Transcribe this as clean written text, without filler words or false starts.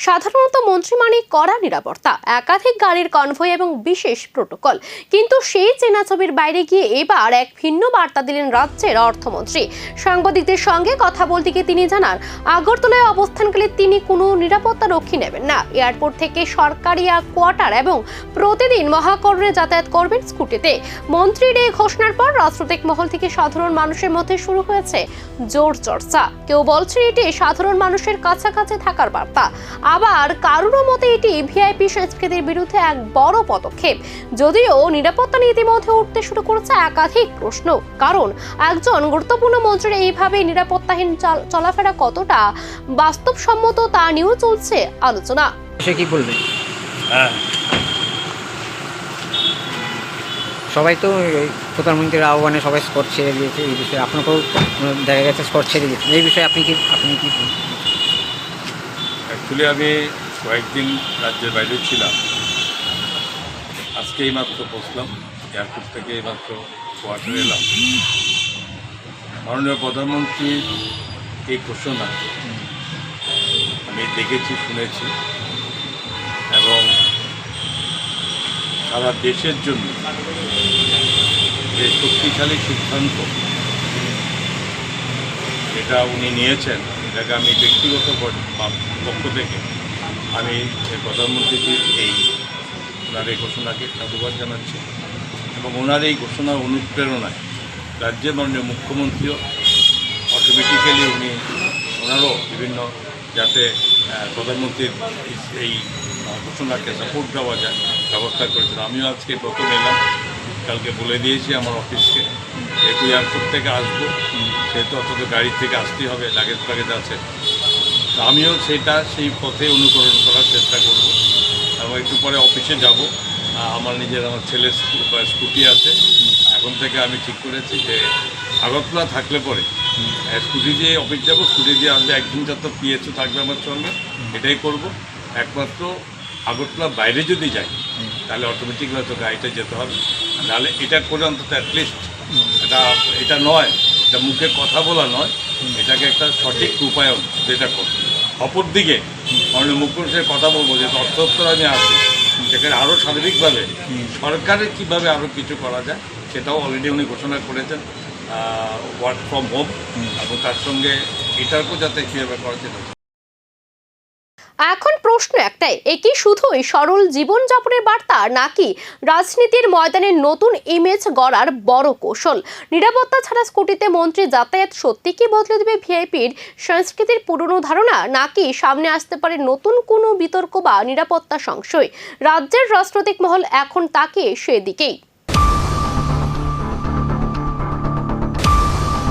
সাধারণত মন্ত্রী মানে কড়া নিরাপত্তা, একাধিক গাড়ির কনভয় এবং বিশেষ প্রোটোকল। কিন্তু সেই চেনা ছবির বাইরে গিয়ে এবার এক ভিন্ন বার্তা দিলেন রাজ্যের অর্থমন্ত্রী। সাংবাদিকদের সঙ্গে কথা বলতে গিয়ে তিনি জানান, আগরতলায় অবস্থানকালে তিনি কোনো নিরাপত্তা রক্ষী নেবেন না। এয়ারপোর্ট থেকে সরকারি কোয়ার্টার এবং প্রতিদিন মহাকরণে যাতায়াত করবেন স্কুটিতে। মন্ত্রীর এই ঘোষণার পর রাজনৈতিক মহল থেকে সাধারণ মানুষের মধ্যে শুরু হয়েছে জোর চর্চা। কেউ বলছে এটি সাধারণ মানুষের কাছাকাছি থাকার বার্তা, আবার কারোর মতে এটি ভিআইপি সংস্কৃতির বিরুদ্ধে এক বড় পদক্ষেপ। যদিও নিরাপত্তা নিয়ে ইতিমধ্যে উঠতে শুরু করেছে একাধিক প্রশ্ন, কারণ একজন গুরুত্বপূর্ণ মন্ত্রীর এইভাবে নিরাপত্তাহীন চলাফেরা কতটা বাস্তবসম্মত তা নিয়েও চলছে আলোচনা। সে কি বলবে? সবাই তো প্রধানমন্ত্রীর আহ্বানে সবাই স্পট ছেড়ে দিয়েছে, এই বিষয়ে আপনাকেও দেখা গেছে স্পট ছেড়ে দিয়েছে, এই বিষয়ে আপনি কি অ্যাকচুয়ালি আমি কয়েকদিন রাজ্যের বাইরে ছিলাম, আজকে এইমাত্র পৌঁছলাম, এয়ারপোর্ট থেকে এইমাত্র কোয়ার্টারে এলাম। মাননীয় প্রধানমন্ত্রীর এই ঘোষণা আমি দেখেছি, শুনেছি, এবং সারা দেশের জন্য যে শক্তিশালী সিদ্ধান্ত এটা উনি নিয়েছেন, এটাকে আমি ব্যক্তিগত পক্ষ থেকে আমি প্রধানমন্ত্রীর ওনার এই ঘোষণাকে সাধুবাদ জানাচ্ছি। এবং ওনার এই ঘোষণার অনুপ্রেরণায় রাজ্যের মাননীয় মুখ্যমন্ত্রীও অটোমেটিক্যালি ওনারও বিভিন্ন যাতে প্রধানমন্ত্রীর এই ঘোষণাকে সাপোর্ট দেওয়া যায় ব্যবস্থা করেছেন। আমিও আজকে প্রথম এলাম, কালকে বলে দিয়েছি আমার অফিসকে, যেহেতু এয়ারপোর্ট থেকে আসবো সেহেতু অন্তত গাড়ি থেকে আসতেই হবে, লাগেজ আছে। তো আমিও সেই পথে অনুকরণ করার চেষ্টা করব, এবং একটু পরে অফিসে যাব। আমার ছেলের স্কুটি আছে, এখন থেকে আমি ঠিক করেছি যে আগরতলা থাকলে পরে স্কুটি দিয়ে অফিস যাব, স্কুটি দিয়ে আসবে, একদিন যত পিএসও থাকবে আমার সঙ্গে, এটাই করব। একমাত্র আগরতলা বাইরে যদি যাই তাহলে অটোমেটিকলি হয়তো গাড়িটা যেতে হবে, নাহলে এটা করে অন্তত অ্যাটলিস্ট এটা নয়, এটা মুখে কথা বলা নয়, এটাকে একটা সঠিক রূপায়ণ যেটা করবে। অপরদিকে মাননীয় মুখ্যমন্ত্রীর কথা বলবো যে অর্থদপ্তর আমি আসি, সেখানে আরও সার্বিকভাবে সরকারের কীভাবে আরও কিছু করা যায় সেটাও অলরেডি উনি ঘোষণা করেছেন, ওয়ার্ক ফ্রম হোম, এবং তার সঙ্গে এটারও যাতে কীভাবে করা যায়। এখন প্রশ্ন একটাই, কি শুধুই সরল জীবনযাপনের বার্তা, নাকি রাজনীতির ময়দানে নতুন ইমেজ গড়ার বড় কৌশল? নিরাপত্তা ছাড়া স্কুটিতে মন্ত্রী যাতায়াত সত্যি কি বদলে দেবে ভিআইপির সংস্কৃতির পুরনো ধারণা, নাকি সামনে আসতে পারে নতুন কোনো বিতর্ক বা নিরাপত্তা সংশয়? রাজ্যের রাজনৈতিক মহল এখন তাকিয়ে সেদিকেই।